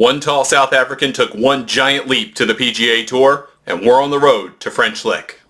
One tall South African took one giant leap to the PGA Tour, and we're on the road to French Lick.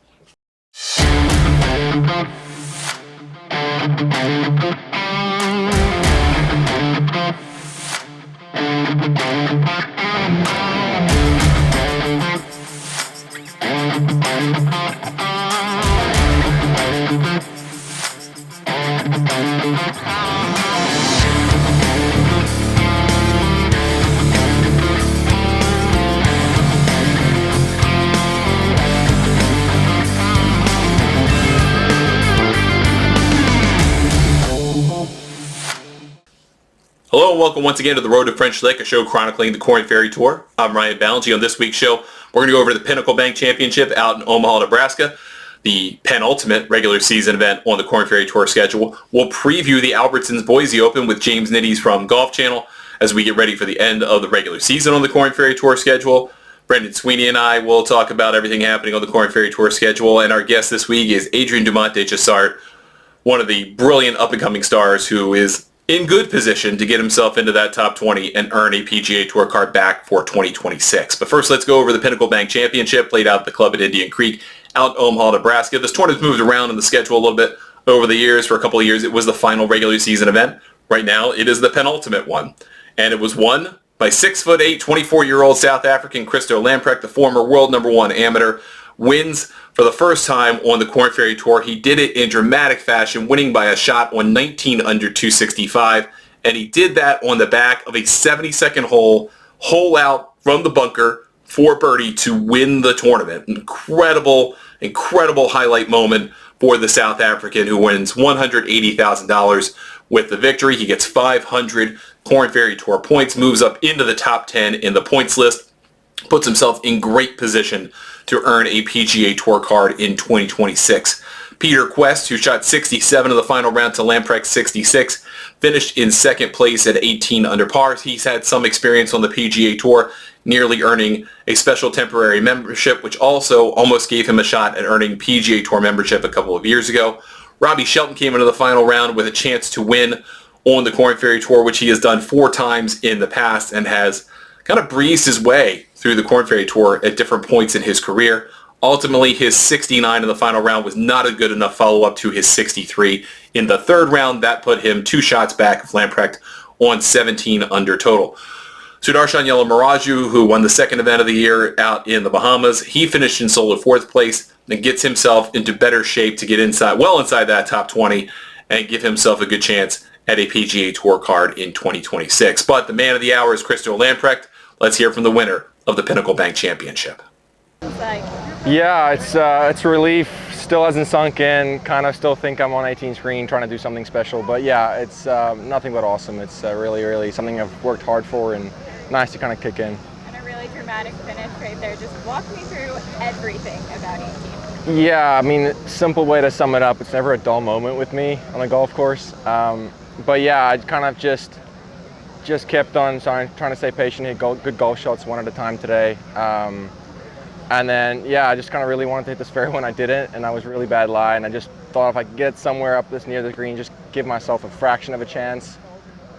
Hello and welcome once again to the Road to French Lick, a show chronicling the Korn Ferry Tour. I'm Ryan Ballingy. On this week's show, we're going to go over the Pinnacle Bank Championship out in Omaha, Nebraska, the penultimate regular season event on the Korn Ferry Tour schedule. We'll preview the Albertsons Boise Open with James Nitties from Golf Channel as we get ready for the end of the regular season on the Korn Ferry Tour schedule. Brendan Sweeney and I will talk about everything happening on the Korn Ferry Tour schedule, and our guest this week is Adrien Dumont de Chassart, one of the brilliant up-and-coming stars who is in good position to get himself into that top 20 and earn a PGA Tour card back for 2026. But first, let's go over the Pinnacle Bank Championship played out at the club at Indian Creek out in Omaha, Nebraska. This tournament's moved around in the schedule a little bit over the years. For a couple of years, it was the final regular season event. Right now, it is the penultimate one. And it was won by 6'8", 24-year-old South African Christo Lamprecht, the former world number one amateur, wins for the first time on the Korn Ferry Tour. He did it in dramatic fashion, winning by a shot on 19 under 265, and he did that on the back of a 72nd hole out from the bunker for birdie to win the tournament. Incredible highlight moment for the South African, who wins $180,000 with the victory. He gets 500 Korn Ferry Tour points, moves up into the top 10 in the points list, puts himself in great position to earn a PGA Tour card in 2026. Peter Quest, who shot 67 in the final round to Lamprecht 66, finished in second place at 18 under par. He's had some experience on the PGA Tour, nearly earning a special temporary membership, which also almost gave him a shot at earning PGA Tour membership a couple of years ago. Robbie Shelton came into the final round with a chance to win on the Korn Ferry Tour, which he has done 4 times in the past and has kind of breezed his way through the Korn Ferry Tour at different points in his career. Ultimately, his 69 in the final round was not a good enough follow-up to his 63 in the third round. That put him 2 shots back of Lamprecht on 17 under total. Sudarshan Yelamaraju, who won the second event of the year out in the Bahamas, he finished in solid 4th place and gets himself into better shape to get inside that top 20 and give himself a good chance at a PGA Tour card in 2026. But the man of the hour is Christo Lamprecht. Let's hear from the winner of the Pinnacle Bank Championship. Yeah, it's a relief. Still hasn't sunk in. Kind of still think I'm on 18 screen trying to do something special. But yeah, it's nothing but awesome. It's really something I've worked hard for and nice to kind of kick in. And a really dramatic finish right there. Just walk me through everything about 18. Yeah, I mean, simple way to sum it up. It's never a dull moment with me on a golf course. But yeah, I kind of just kept on trying to stay patient, hit good golf shots one at a time today. And then, yeah, I just kind of really wanted to hit this fairway when I didn't, and I was really bad lie, and I just thought if I could get somewhere up this near the green, just give myself a fraction of a chance.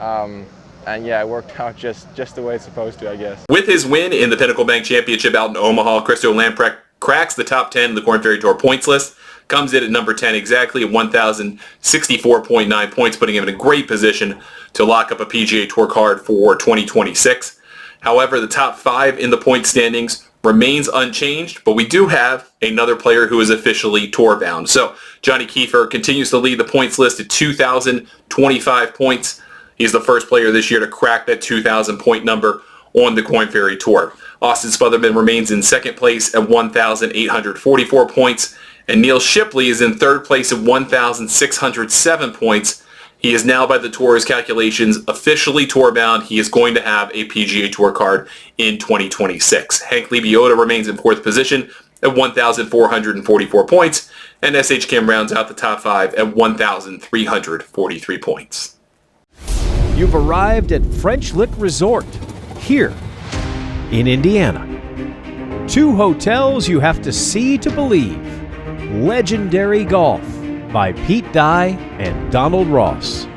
And yeah, it worked out just the way it's supposed to, I guess. With his win in the Pinnacle Bank Championship out in Omaha, Christo Lamprecht cracks the top 10 in the Korn Ferry Tour points list, comes in at number 10 exactly at 1,064.9 points, putting him in a great position to lock up a PGA Tour card for 2026. However, the top 5 in the point standings remains unchanged, but we do have another player who is officially tour bound. So Johnny Kiefer continues to lead the points list at 2,025 points. He's the first player this year to crack that 2,000 point number on the Korn Ferry Tour. Austin Spotherman remains in second place at 1,844 points, and Neil Shipley is in third place at 1,607 points. He is now, by the Tour's calculations, officially tour-bound. He is going to have a PGA Tour card in 2026. Hank Lebioda remains in fourth position at 1,444 points, and S.H. Kim rounds out the top 5 at 1,343 points. You've arrived at French Lick Resort, here in Indiana. 2 hotels you have to see to believe. Legendary Golf by Pete Dye and Donald Ross.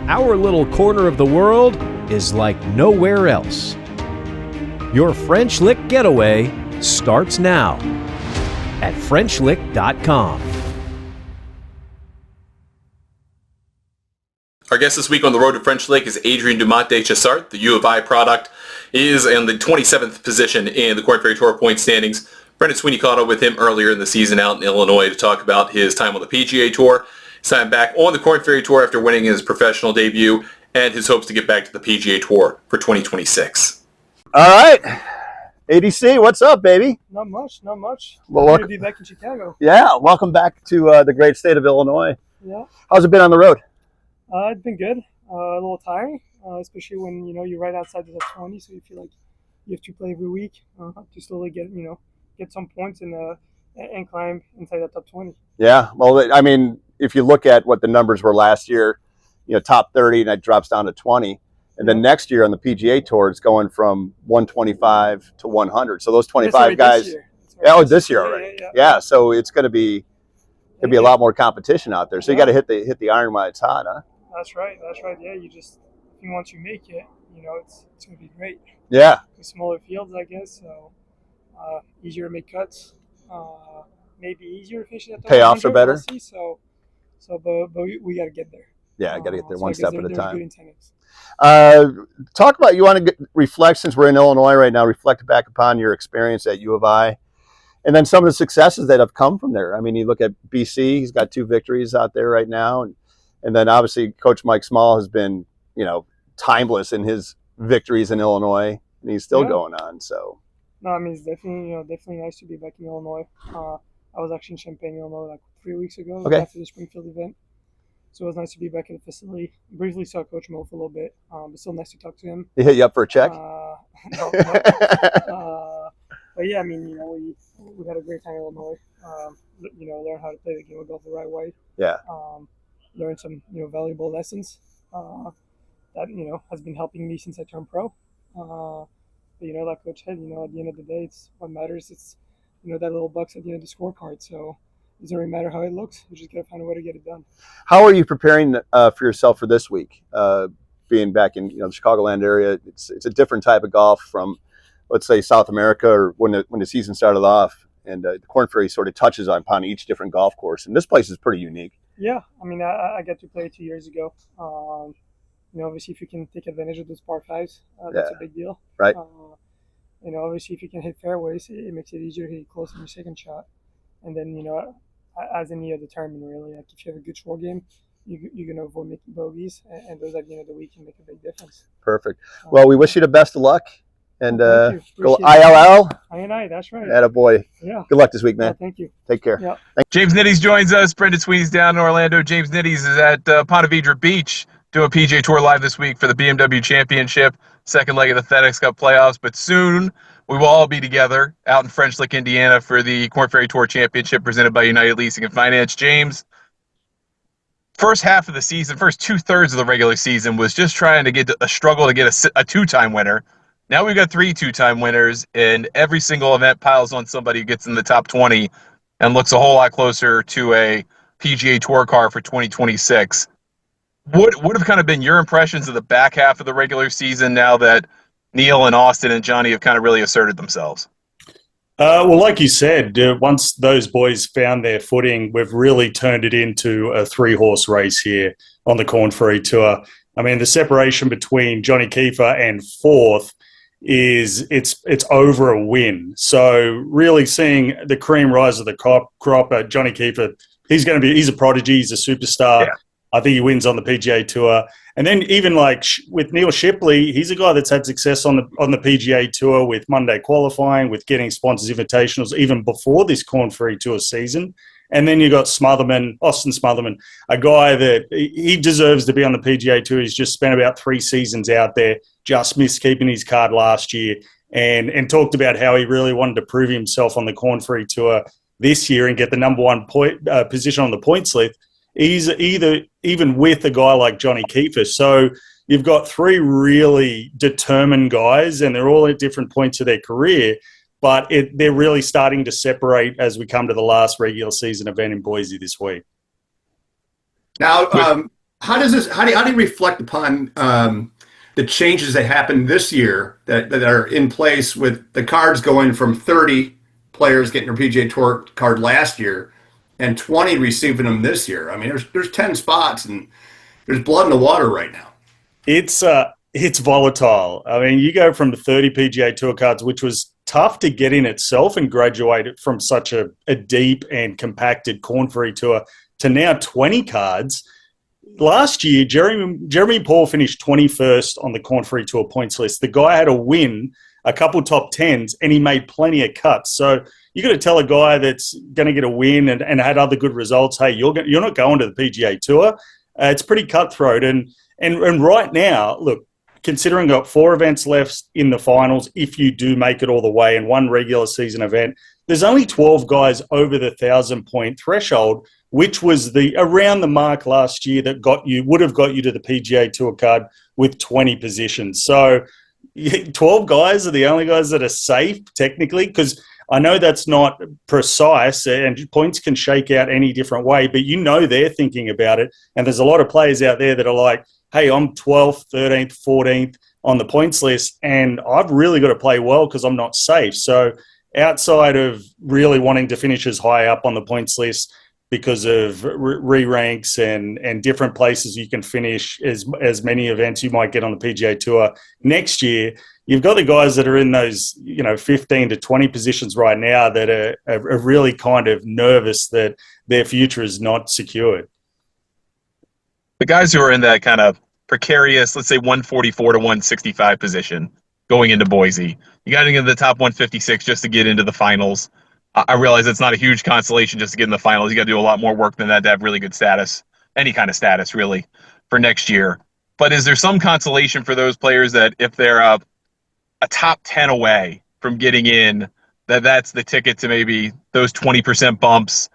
Our little corner of the world is like nowhere else. Your French Lick getaway starts now at FrenchLick.com. Our guest this week on the road to French Lick is Adrien Dumont de Chassart. The U of I product is in the 27th position in the Korn Ferry Tour point standings. Brendan Sweeney caught up with him earlier in the season out in Illinois to talk about his time on the PGA Tour, his time back on the Korn Ferry Tour after winning his professional debut, and his hopes to get back to the PGA Tour for 2026. All right. ADC, what's up, baby? Not much. Well, Happy to be back in Chicago. Yeah, welcome back to the great state of Illinois. Yeah. How's it been on the road? It's been good. A little tiring, especially when you're right outside the top 20, so you feel like you have to play every week to slowly get some points and climb inside the top 20. Yeah. Well, I mean, if you look at what the numbers were last year, top 30, and that drops down to 20. And then next year on the PGA Tour, it's going from 125 to 100. So those 25 guys. This year already. Yeah. So it's going to be a lot more competition out there. So you got to hit the iron while it's hot, huh? That's right. Yeah, I think once you make it, it's going to be great. Yeah. With smaller fields, I guess. So easier to make cuts. Maybe easier to finish at the payoffs are better. We'll see. But we got to get there. Yeah, got to get there one step at a time. Good incentives. Talk about, you want to reflect, since we're in Illinois right now, reflect back upon your experience at U of I, and then some of the successes that have come from there. I mean, you look at BC; he's got 2 victories out there right now, and then obviously Coach Mike Small has been, timeless in his victories in Illinois, and he's still going on. So, no, I mean, it's definitely nice to be back in Illinois. I was actually in Champaign, Illinois, like 3 weeks ago after the Springfield event. So it was nice to be back at the facility. Briefly saw Coach Mo for a little bit, but still nice to talk to him. He hit you up for a check? No. But yeah, I mean, we had a great time in Illinois. Learn how to play the game of golf the right way. Yeah. Learn some, valuable lessons that, has been helping me since I turned pro. But, like Coach said, at the end of the day, it's what matters. It's, that little bucks at the end of the scorecard. So it doesn't really matter how it looks. You just got to find a way to get it done. How are you preparing for yourself for this week? Being back in the Chicagoland area, it's a different type of golf from, let's say, South America, or when the season started off. And the Korn Ferry sort of touches upon each different golf course. And this place is pretty unique. Yeah, I mean, I got to play 2 years ago. Obviously, if you can take advantage of those par 5s, that's a big deal. Right. Obviously, if you can hit fairways, it makes it easier to hit close on your second shot. And then, as any other tournament, really, like if you have a good short game, you're going to avoid making bogeys, and those at the end of the week can make a big difference. Perfect. Well, we wish you the best of luck, and go ILL. INI, that's right. Attaboy. Yeah. Good luck this week, man. Thank you. Take care. Yeah. James Nitties joins us. Brendan Sweeney's down in Orlando. James Nitties is at Ponte Vedra Beach doing PGA Tour live this week for the BMW Championship, second leg of the FedEx Cup playoffs. But soon we will all be together out in French Lick, Indiana for the Korn Ferry Tour Championship presented by United Leasing and Finance. James, first half of the season, first 2/3 of the regular season was just trying to get a struggle to get a 2-time winner. Now we've got 3 2-time winners, and every single event piles on somebody who gets in the top 20 and looks a whole lot closer to a PGA Tour car for 2026. What have kind of been your impressions of the back half of the regular season now that Neil and Austin and Johnny have kind of really asserted themselves? Well, like you said, once those boys found their footing, we've really turned it into a 3-horse race here on the Korn Ferry Tour. I mean, the separation between Johnny Kiefer and fourth is it's over a win. So really seeing the cream rise of the crop, Johnny Kiefer, he's a prodigy, he's a superstar. Yeah. I think he wins on the PGA Tour. And then even like with Neil Shipley, he's a guy that's had success on the PGA Tour with Monday qualifying, with getting sponsors invitationals even before this Korn Ferry Tour season. And then you got Austin Smotherman, a guy that he deserves to be on the PGA Tour. He's just spent about 3 seasons out there, just missed keeping his card last year, and talked about how he really wanted to prove himself on the Korn Ferry Tour this year and get the number 1 position on the points list. He's even with a guy like Johnny Kiefer. So you've got 3 really determined guys, and they're all at different points of their career, but they're really starting to separate as we come to the last regular season event in Boise this week. Now, how do you reflect upon the changes that happened this year that are in place with the cards going from 30 players getting their PGA Tour card last year and 20 receiving them this year. I mean, there's 10 spots and there's blood in the water right now. It's volatile. I mean, you go from the 30 PGA Tour cards, which was tough to get in itself and graduate it from such a deep and compacted Corn Ferry Tour, to now 20 cards. Last year, Jeremy Paul finished 21st on the Corn Ferry Tour points list. The guy had a win, a couple top 10s, and he made plenty of cuts. So you got to tell a guy that's going to get a win and had other good results, hey, you're not going to the PGA Tour. It's pretty cutthroat. And right now, look, considering got 4 events left in the finals, if you do make it all the way, and 1 regular season event, there's only 12 guys over the 1,000-point threshold, which was around the mark last year that would have got you to the PGA Tour card with 20 positions. So 12 guys are the only guys that are safe technically, because I know that's not precise and points can shake out any different way, but they're thinking about it. And there's a lot of players out there that are like, hey, I'm 12th, 13th, 14th on the points list, and I've really got to play well because I'm not safe. So outside of really wanting to finish as high up on the points list because of re-ranks and different places you can finish as many events you might get on the PGA Tour next year, you've got the guys that are in those 15 to 20 positions right now that are really kind of nervous that their future is not secured. The guys who are in that kind of precarious, let's say 144 to 165 position going into Boise, you got to get into the top 156 just to get into the finals. I realize it's not a huge consolation just to get in the finals. You got to do a lot more work than that to have really good status, any kind of status really, for next year. But is there some consolation for those players that if they're a top 10 away from getting in, that's the ticket to maybe those 20% bumps,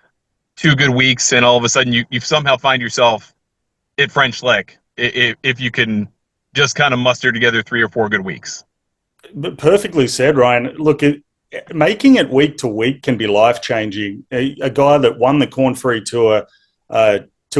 2 good weeks, and all of a sudden you somehow find yourself at French Lick if you can just kind of muster together 3 or 4 good weeks? Perfectly said, Ryan. Look, making it week to week can be life-changing. A guy that won the Corn Ferry Tour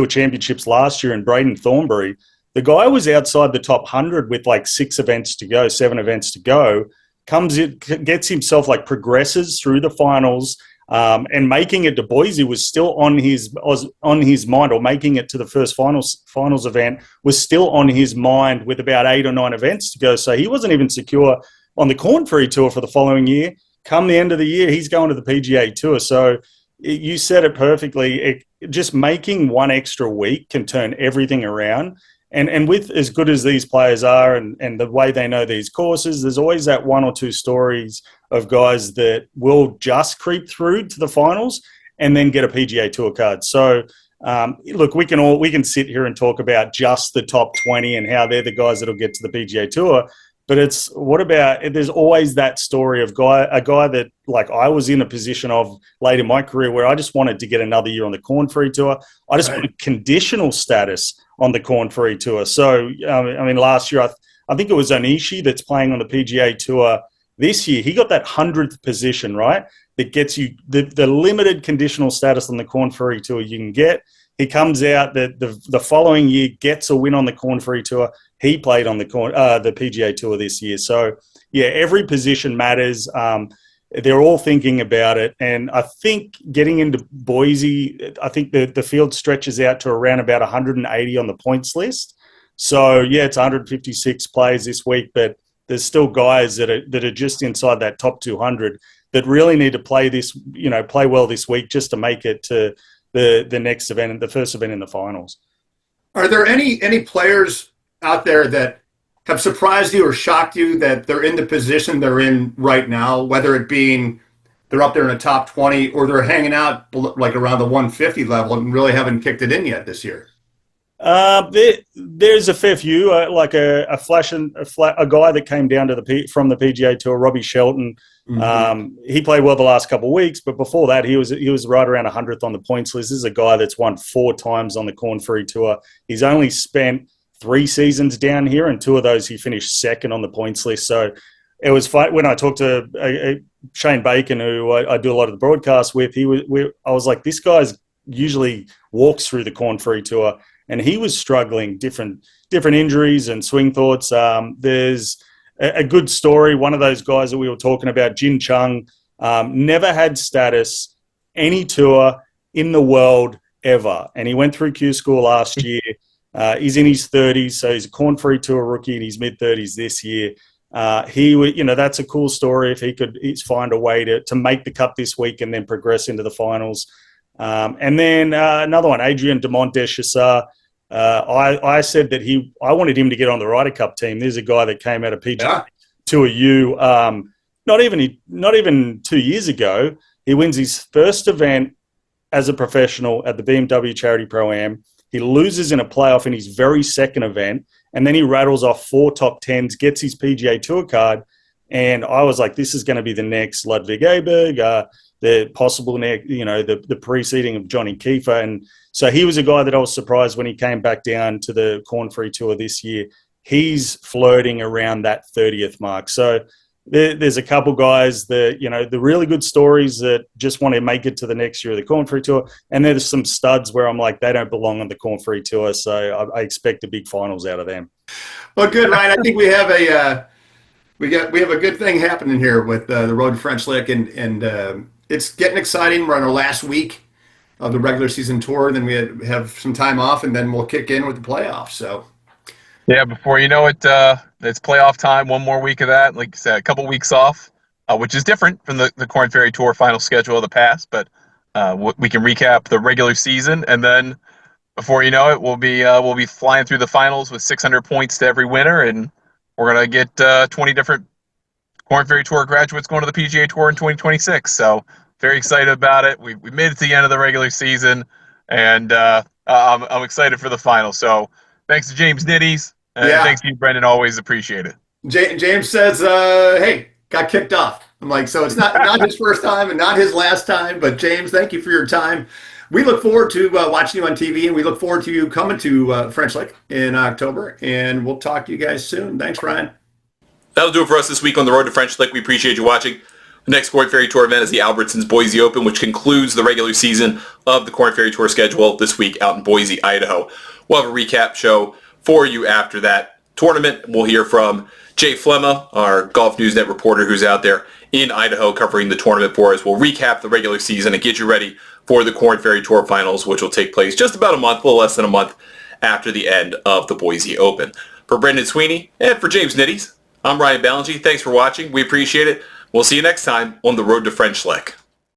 championships last year in Braden Thornbury, the guy was outside the top 100 with like 7 events to go, comes in, gets himself progresses through the finals, and making it to Boise was still on his mind, or making it to the first finals event was still on his mind with about 8 or 9 events to go. So he wasn't even secure on the Corn Ferry Tour for the following year. Come the end of the year, he's going to the PGA Tour. So you said it perfectly. Just making 1 extra week can turn everything around. And with as good as these players are and the way they know these courses, there's always that 1 or 2 stories of guys that will just creep through to the finals and then get a PGA Tour card. So, look, we can sit here and talk about just the top 20 and how they're the guys that'll get to the PGA Tour. But there's always that story of a guy that, like, I was in a position of late in my career where I just wanted to get another year on the Corn Ferry Tour. I just wanted conditional status on the Corn Ferry Tour. So, I mean, last year, I think it was Onishi that's playing on the PGA Tour this year. He got that 100th position, right? That gets you the limited conditional status on the Corn Ferry Tour you can get. He comes out the following year, gets a win on the Corn Ferry Tour. He played on the PGA Tour this year. So, yeah, every position matters. They're all thinking about it. And I think getting into Boise, I think the field stretches out to around about 180 on the points list. So, yeah, it's 156 players this week, but there's still guys that are just inside that top 200 that really need to play well this week just to make it to the next event and the first event in the finals. Are there any players out there that have surprised you or shocked you that they're in the position they're in right now, whether it being they're up there in the top 20 or they're hanging out like around the 150 level and really haven't kicked it in yet this year? There's a fair few, like a guy that came down from the PGA Tour, Robbie Shelton. Mm-hmm. He played well the last couple of weeks, but before that, he was right around 100th on the points list. This is a guy that's won 4 times on the Corn Ferry Tour. He's only spent 3 seasons down here, and 2 of those he finished second on the points list. So it was fun when I talked to Shane Bacon, who I do a lot of the broadcasts with. I was like, this guy's usually walks through the Corn Ferry Tour. and he was struggling, different injuries and swing thoughts. There's a good story. One of those guys that we were talking about, Jin Chung, never had status, any tour in the world ever. And he went through Q School last year. He's in his 30s, so he's a Corn Ferry Tour rookie in his mid-30s this year. That's a cool story if he could find a way to make the cut this week and then progress into the finals. And then another one, Adrien Dumont de Chassart. I said that I wanted him to get on the Ryder Cup team. There's a guy that came out of PGA Tour U not even 2 years ago. He wins his first event as a professional at the BMW Charity Pro-Am. He loses in a playoff in his very second event, and then he rattles off 4 top 10s, gets his PGA Tour card, and I was like, this is going to be the next Ludwig Aberg, the possible next, the preceding of Johnny Kiefer. And so he was a guy that I was surprised when he came back down to the Corn Ferry Tour this year. He's flirting around that 30th mark. So there's a couple guys that, the really good stories that just want to make it to the next year of the Corn Ferry Tour. And there's some studs where I'm like, they don't belong on the Corn Ferry Tour. So I expect a big finals out of them. Well, good, Ryan. I think we have a good thing happening here with the Road to French Lick, and it's getting exciting. We're on our last week of the regular season tour, and then we have some time off, and then we'll kick in with the playoffs. So. Yeah, before you know it, it's playoff time. One more week of that. Like you said, a couple weeks off, which is different from the Corn Ferry Tour final schedule of the past. But we can recap the regular season, and then before you know it, we'll be flying through the finals with 600 points to every winner, and we're gonna get 20 different Corn Ferry Tour graduates going to the PGA Tour in 2026. So very excited about it. We made it to the end of the regular season, and I'm excited for the final. So thanks to James Nitties. Thanks to you, Brendan. Always appreciate it. James says, hey, got kicked off. I'm like, so it's not his first time and not his last time, but James, thank you for your time. We look forward to watching you on TV, and we look forward to you coming to French Lick in October, and we'll talk to you guys soon. Thanks, Ryan. That'll do it for us this week on the Road to French Lick. We appreciate you watching. The next Corn Ferry Tour event is the Albertsons Boise Open, which concludes the regular season of the Corn Ferry Tour schedule this week out in Boise, Idaho. We'll have a recap show for you after that tournament. We'll hear from Jay Flemma, our Golf Newsnet reporter who's out there in Idaho covering the tournament for us. We'll recap the regular season and get you ready for the Corn Ferry Tour finals, which will take place just about a little less than a month after the end of the Boise Open. For Brendan Sweeney and for James Nitties, I'm Ryan Ballingy. Thanks for watching. We appreciate it. We'll see you next time on the Road to French Lick.